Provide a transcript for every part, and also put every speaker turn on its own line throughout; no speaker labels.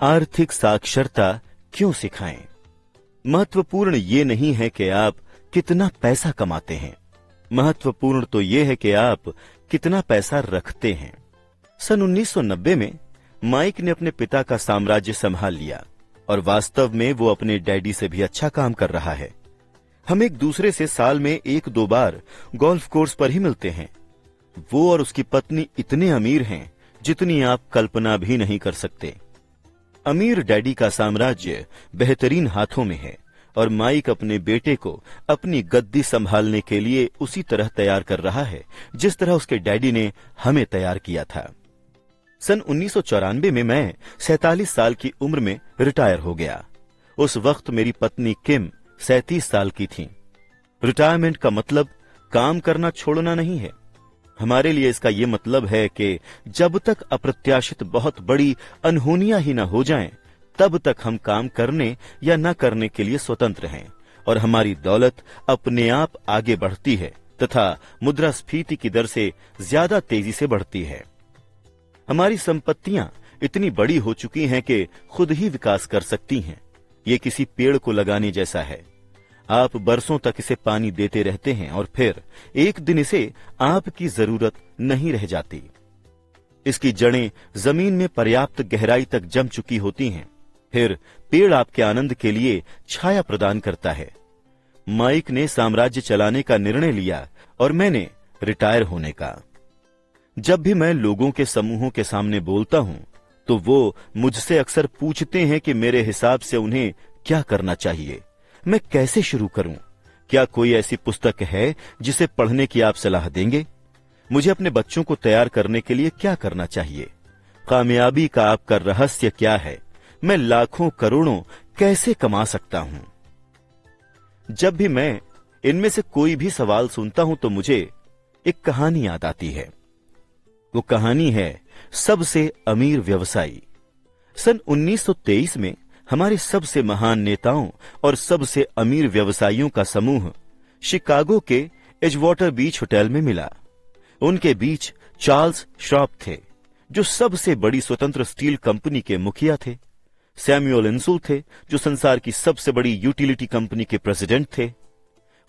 आर्थिक साक्षरता क्यों सिखाएं? महत्वपूर्ण ये नहीं है कि आप कितना पैसा कमाते हैं, महत्वपूर्ण तो ये है कि आप कितना पैसा रखते हैं। सन 1990 में माइक ने अपने पिता का साम्राज्य संभाल लिया और वास्तव में वो अपने डैडी से भी अच्छा काम कर रहा है। हम एक दूसरे से साल में 1-2 बार गोल्फ कोर्स पर ही मिलते हैं। वो और उसकी पत्नी इतने अमीर हैं जितनी आप कल्पना भी नहीं कर सकते। अमीर डैडी का साम्राज्य बेहतरीन हाथों में है और माइक अपने बेटे को अपनी गद्दी संभालने के लिए उसी तरह तैयार कर रहा है जिस तरह उसके डैडी ने हमें तैयार किया था। सन 1994 में मैं 47 साल की उम्र में रिटायर हो गया। उस वक्त मेरी पत्नी किम 37 साल की थी। रिटायरमेंट का मतलब काम करना छोड़ना नहीं है। हमारे लिए इसका यह मतलब है कि जब तक अप्रत्याशित बहुत बड़ी अनहोनियां ही न हो जाएं, तब तक हम काम करने या न करने के लिए स्वतंत्र हैं और हमारी दौलत अपने आप आगे बढ़ती है तथा मुद्रास्फीति की दर से ज्यादा तेजी से बढ़ती है। हमारी संपत्तियां इतनी बड़ी हो चुकी हैं कि खुद ही विकास कर सकती हैं। ये किसी पेड़ को लगाने जैसा है। आप बरसों तक इसे पानी देते रहते हैं और फिर एक दिन इसे आपकी जरूरत नहीं रह जाती। इसकी जड़ें जमीन में पर्याप्त गहराई तक जम चुकी होती हैं। फिर पेड़ आपके आनंद के लिए छाया प्रदान करता है। माइक ने साम्राज्य चलाने का निर्णय लिया और मैंने रिटायर होने का। जब भी मैं लोगों के समूहों के सामने बोलता हूं तो वो मुझसे अक्सर पूछते हैं कि मेरे हिसाब से उन्हें क्या करना चाहिए, मैं कैसे शुरू करूं? क्या कोई ऐसी पुस्तक है जिसे पढ़ने की आप सलाह देंगे? मुझे अपने बच्चों को तैयार करने के लिए क्या करना चाहिए? कामयाबी का आपका रहस्य क्या है? मैं लाखों करोड़ों कैसे कमा सकता हूं? जब भी मैं इनमें से कोई भी सवाल सुनता हूं तो मुझे एक कहानी याद आती है। वो कहानी है सबसे अमीर व्यवसायी। सन 1923 में हमारे सबसे महान नेताओं और सबसे अमीर व्यवसायियों का समूह शिकागो के एजवाटर बीच होटल में मिला। उनके बीच चार्ल्स श्रॉप थे, जो सबसे बड़ी स्वतंत्र स्टील कंपनी के मुखिया थे। सैमुअल इंसुल थे, जो संसार की सबसे बड़ी यूटिलिटी कंपनी के प्रेसिडेंट थे।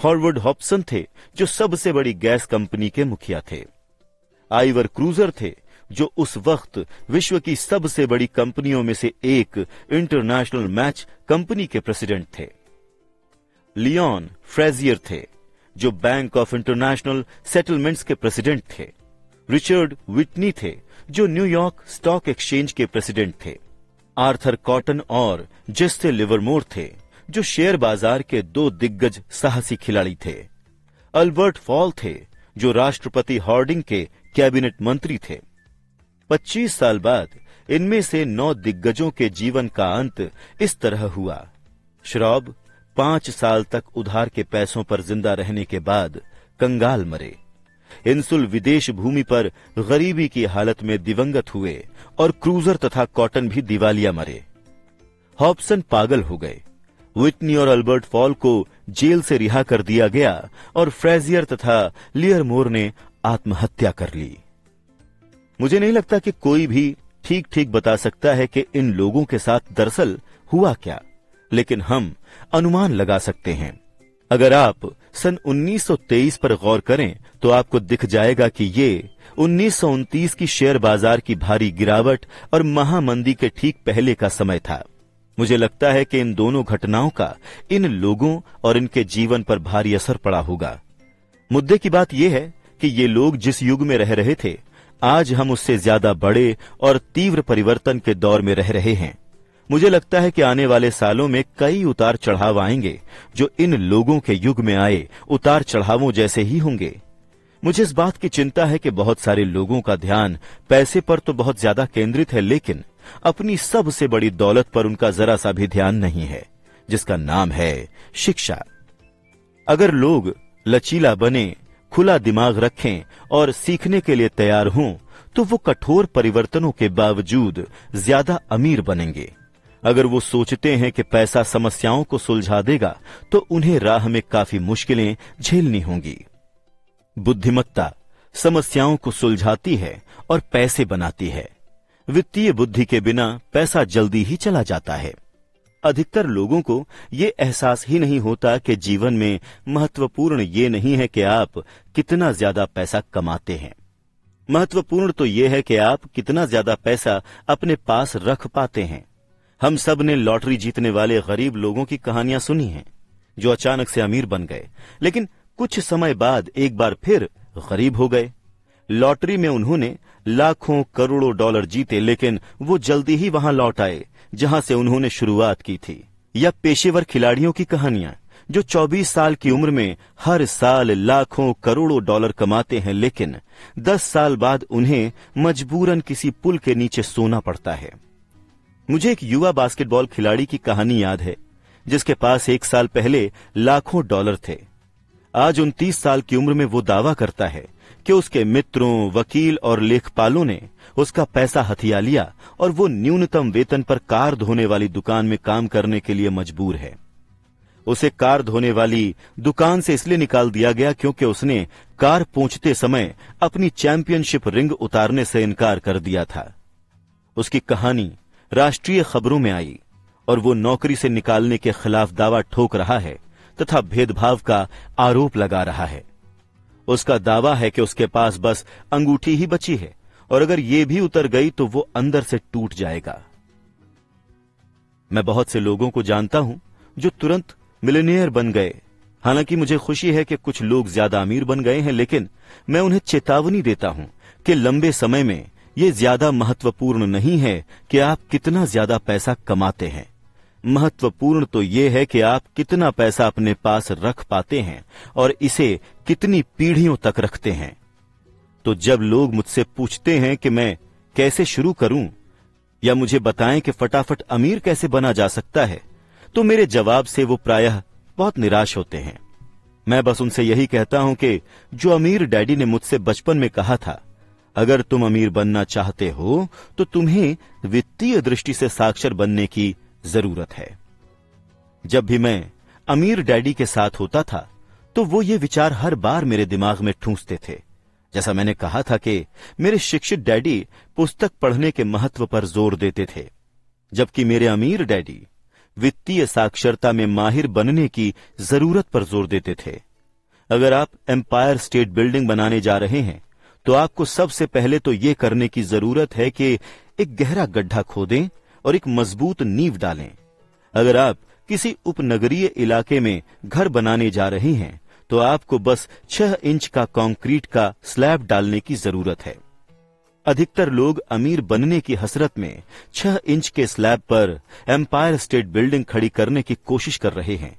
हॉवर्ड हॉब्सन थे, जो सबसे बड़ी गैस कंपनी के मुखिया थे। आइवर क्रूजर थे, जो उस वक्त विश्व की सबसे बड़ी कंपनियों में से एक इंटरनेशनल मैच कंपनी के प्रेसिडेंट थे। लियोन फ्रेजियर थे, जो बैंक ऑफ इंटरनेशनल सेटलमेंट्स के प्रेसिडेंट थे। रिचर्ड विटनी थे, जो न्यूयॉर्क स्टॉक एक्सचेंज के प्रेसिडेंट थे। आर्थर कॉटन और जेस्टे लिवरमोर थे, जो शेयर बाजार के 2 दिग्गज साहसी खिलाड़ी थे। अल्बर्ट फॉल थे, जो राष्ट्रपति हार्डिंग के कैबिनेट मंत्री थे। 25 साल बाद इनमें से 9 दिग्गजों के जीवन का अंत इस तरह हुआ। श्रॉब 5 साल तक उधार के पैसों पर जिंदा रहने के बाद कंगाल मरे। इंसुल विदेश भूमि पर गरीबी की हालत में दिवंगत हुए और क्रूजर तथा कॉटन भी दिवालिया मरे। हॉब्सन पागल हो गए। विटनी और अल्बर्ट फॉल को जेल से रिहा कर दिया गया और फ्रेजियर तथा लियरमोर ने आत्महत्या कर ली। मुझे नहीं लगता कि कोई भी ठीक ठीक बता सकता है कि इन लोगों के साथ दरअसल हुआ क्या, लेकिन हम अनुमान लगा सकते हैं। अगर आप सन 1923 पर गौर करें तो आपको दिख जाएगा कि ये 1929 की शेयर बाजार की भारी गिरावट और महामंदी के ठीक पहले का समय था। मुझे लगता है कि इन दोनों घटनाओं का इन लोगों और इनके जीवन पर भारी असर पड़ा होगा। मुद्दे की बात यह है कि ये लोग जिस युग में रह रहे थे, आज हम उससे ज्यादा बड़े और तीव्र परिवर्तन के दौर में रह रहे हैं। मुझे लगता है कि आने वाले सालों में कई उतार चढ़ाव आएंगे जो इन लोगों के युग में आए उतार चढ़ावों जैसे ही होंगे। मुझे इस बात की चिंता है कि बहुत सारे लोगों का ध्यान पैसे पर तो बहुत ज्यादा केंद्रित है, लेकिन अपनी सबसे बड़ी दौलत पर उनका जरा सा भी ध्यान नहीं है, जिसका नाम है शिक्षा। अगर लोग लचीला बने, खुला दिमाग रखें और सीखने के लिए तैयार हों, तो वो कठोर परिवर्तनों के बावजूद ज्यादा अमीर बनेंगे। अगर वो सोचते हैं कि पैसा समस्याओं को सुलझा देगा, तो उन्हें राह में काफी मुश्किलें झेलनी होंगी। बुद्धिमत्ता समस्याओं को सुलझाती है और पैसे बनाती है। वित्तीय बुद्धि के बिना पैसा जल्दी ही चला जाता है। अधिकतर लोगों को ये एहसास ही नहीं होता कि जीवन में महत्वपूर्ण ये नहीं है कि आप कितना ज्यादा पैसा कमाते हैं। महत्वपूर्ण तो ये है कि आप कितना ज्यादा पैसा अपने पास रख पाते हैं। हम सब ने लॉटरी जीतने वाले गरीब लोगों की कहानियां सुनी हैं, जो अचानक से अमीर बन गए, लेकिन कुछ समय बाद एक बार फिर गरीब हो गए। लॉटरी में उन्होंने लाखों करोड़ों डॉलर जीते, लेकिन वो जल्दी ही वहां लौट आए जहां से उन्होंने शुरुआत की थी। या पेशेवर खिलाड़ियों की कहानियां, जो 24 साल की उम्र में हर साल लाखों करोड़ों डॉलर कमाते हैं, लेकिन 10 साल बाद उन्हें मजबूरन किसी पुल के नीचे सोना पड़ता है। मुझे एक युवा बास्केटबॉल खिलाड़ी की कहानी याद है, जिसके पास 1 साल पहले लाखों डॉलर थे। आज 29 साल की उम्र में वो दावा करता है कि उसके मित्रों, वकील और लेखपालों ने उसका पैसा हथिया लिया और वो न्यूनतम वेतन पर कार धोने वाली दुकान में काम करने के लिए मजबूर है। उसे कार धोने वाली दुकान से इसलिए निकाल दिया गया क्योंकि उसने कार पोंछते समय अपनी चैंपियनशिप रिंग उतारने से इनकार कर दिया था। उसकी कहानी राष्ट्रीय खबरों में आई और वो नौकरी से निकालने के खिलाफ दावा ठोक रहा है तथा भेदभाव का आरोप लगा रहा है। उसका दावा है कि उसके पास बस अंगूठी ही बची है और अगर ये भी उतर गई तो वो अंदर से टूट जाएगा। मैं बहुत से लोगों को जानता हूं जो तुरंत मिलियनेयर बन गए। हालांकि मुझे खुशी है कि कुछ लोग ज्यादा अमीर बन गए हैं, लेकिन मैं उन्हें चेतावनी देता हूं कि लंबे समय में ये ज्यादा महत्वपूर्ण नहीं है कि आप कितना ज्यादा पैसा कमाते हैं। महत्वपूर्ण तो ये है कि आप कितना पैसा अपने पास रख पाते हैं और इसे कितनी पीढ़ियों तक रखते हैं। तो जब लोग मुझसे पूछते हैं कि मैं कैसे शुरू करूं या मुझे बताएं कि फटाफट अमीर कैसे बना जा सकता है, तो मेरे जवाब से वो प्रायः बहुत निराश होते हैं। मैं बस उनसे यही कहता हूं कि जो अमीर डैडी ने मुझसे बचपन में कहा था, अगर तुम अमीर बनना चाहते हो तो तुम्हें वित्तीय दृष्टि से साक्षर बनने की जरूरत है। जब भी मैं अमीर डैडी के साथ होता था तो वो ये विचार हर बार मेरे दिमाग में ठूंसते थे। जैसा मैंने कहा था कि मेरे शिक्षित डैडी पुस्तक पढ़ने के महत्व पर जोर देते थे, जबकि मेरे अमीर डैडी वित्तीय साक्षरता में माहिर बनने की जरूरत पर जोर देते थे। अगर आप एम्पायर स्टेट बिल्डिंग बनाने जा रहे हैं तो आपको सबसे पहले तो ये करने की जरूरत है कि एक गहरा गड्ढा खोदें और एक मजबूत नींव डालें। अगर आप किसी उपनगरीय इलाके में घर बनाने जा रहे हैं तो आपको बस 6 इंच का कंक्रीट का स्लैब डालने की जरूरत है। अधिकतर लोग अमीर बनने की हसरत में 6 इंच के स्लैब पर एम्पायर स्टेट बिल्डिंग खड़ी करने की कोशिश कर रहे हैं।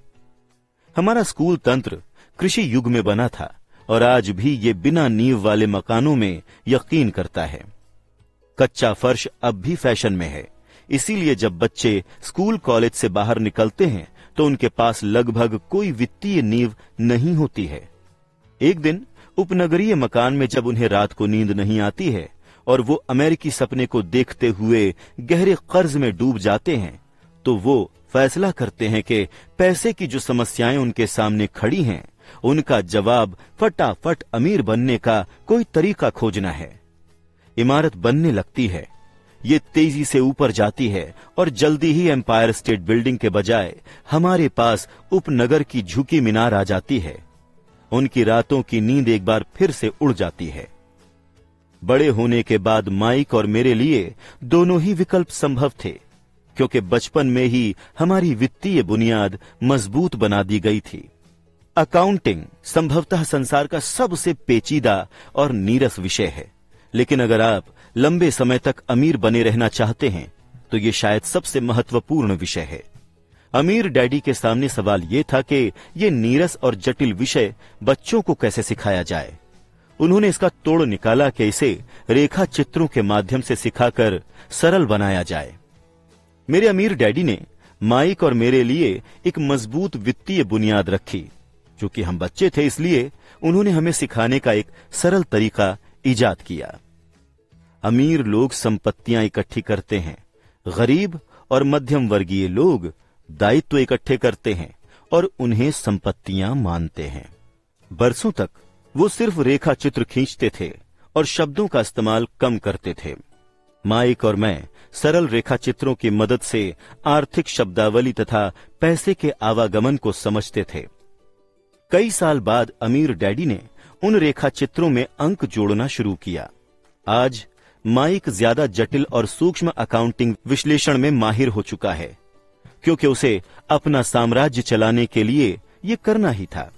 हमारा स्कूल तंत्र कृषि युग में बना था और आज भी ये बिना नींव वाले मकानों में यकीन करता है। कच्चा फर्श अब भी फैशन में है, इसीलिए जब बच्चे स्कूल कॉलेज से बाहर निकलते हैं तो उनके पास लगभग कोई वित्तीय नींव नहीं होती है। एक दिन उपनगरीय मकान में जब उन्हें रात को नींद नहीं आती है और वो अमेरिकी सपने को देखते हुए गहरे कर्ज में डूब जाते हैं, तो वो फैसला करते हैं कि पैसे की जो समस्याएं उनके सामने खड़ी हैं, उनका जवाब फटाफट अमीर बनने का कोई तरीका खोजना है। इमारत बनने लगती है, ये तेजी से ऊपर जाती है और जल्दी ही एम्पायर स्टेट बिल्डिंग के बजाय हमारे पास उपनगर की झुकी मीनार आ जाती है। उनकी रातों की नींद एक बार फिर से उड़ जाती है। बड़े होने के बाद माइक और मेरे लिए दोनों ही विकल्प संभव थे, क्योंकि बचपन में ही हमारी वित्तीय बुनियाद मजबूत बना दी गई थी। अकाउंटिंग संभवतः संसार का सबसे पेचीदा और नीरस विषय है, लेकिन अगर आप लंबे समय तक अमीर बने रहना चाहते हैं तो ये शायद सबसे महत्वपूर्ण विषय है। अमीर डैडी के सामने सवाल ये था कि ये नीरस और जटिल विषय बच्चों को कैसे सिखाया जाए। उन्होंने इसका तोड़ निकाला कि इसे रेखा चित्रों के माध्यम से सिखाकर सरल बनाया जाए। मेरे अमीर डैडी ने माइक और मेरे लिए एक मजबूत वित्तीय बुनियाद रखी। चूंकि हम बच्चे थे, इसलिए उन्होंने हमें सिखाने का एक सरल तरीका ईजाद किया। अमीर लोग संपत्तियां इकट्ठी करते हैं, गरीब और मध्यम वर्गीय लोग दायित्व इकट्ठे करते हैं और उन्हें संपत्तियां मानते हैं। बरसों तक वो सिर्फ रेखा चित्र खींचते थे और शब्दों का इस्तेमाल कम करते थे। माइक और मैं सरल रेखा चित्रों की मदद से आर्थिक शब्दावली तथा पैसे के आवागमन को समझते थे। कई साल बाद अमीर डैडी ने उन रेखा चित्रों में अंक जोड़ना शुरू किया। आज माइक ज्यादा जटिल और सूक्ष्म अकाउंटिंग विश्लेषण में माहिर हो चुका है, क्योंकि उसे अपना साम्राज्य चलाने के लिए ये करना ही था।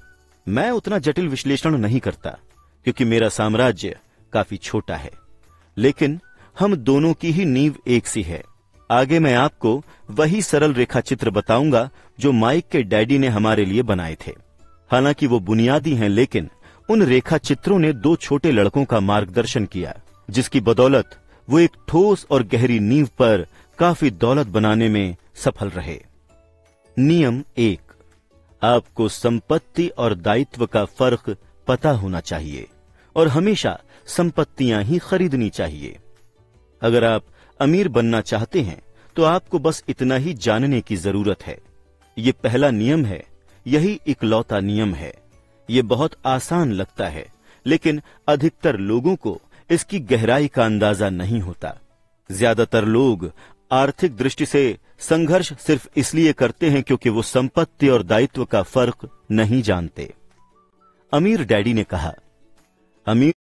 मैं उतना जटिल विश्लेषण नहीं करता, क्योंकि मेरा साम्राज्य काफी छोटा है, लेकिन हम दोनों की ही नींव एक सी है। आगे मैं आपको वही सरल रेखा चित्र बताऊंगा जो माइक के डैडी ने हमारे लिए बनाए थे। हालांकि वो बुनियादी हैं, लेकिन उन रेखा चित्रों ने 2 छोटे लड़कों का मार्गदर्शन किया, जिसकी बदौलत वो एक ठोस और गहरी नींव पर काफी दौलत बनाने में सफल रहे। नियम 1, आपको संपत्ति और दायित्व का फर्क पता होना चाहिए और हमेशा संपत्तियां ही खरीदनी चाहिए। अगर आप अमीर बनना चाहते हैं तो आपको बस इतना ही जानने की जरूरत है। ये पहला नियम है, यही इकलौता नियम है। ये बहुत आसान लगता है, लेकिन अधिकतर लोगों को इसकी गहराई का अंदाजा नहीं होता। ज्यादातर लोग आर्थिक दृष्टि से संघर्ष सिर्फ इसलिए करते हैं क्योंकि वो संपत्ति और दायित्व का फर्क नहीं जानते। अमीर डैडी ने कहा, अमीर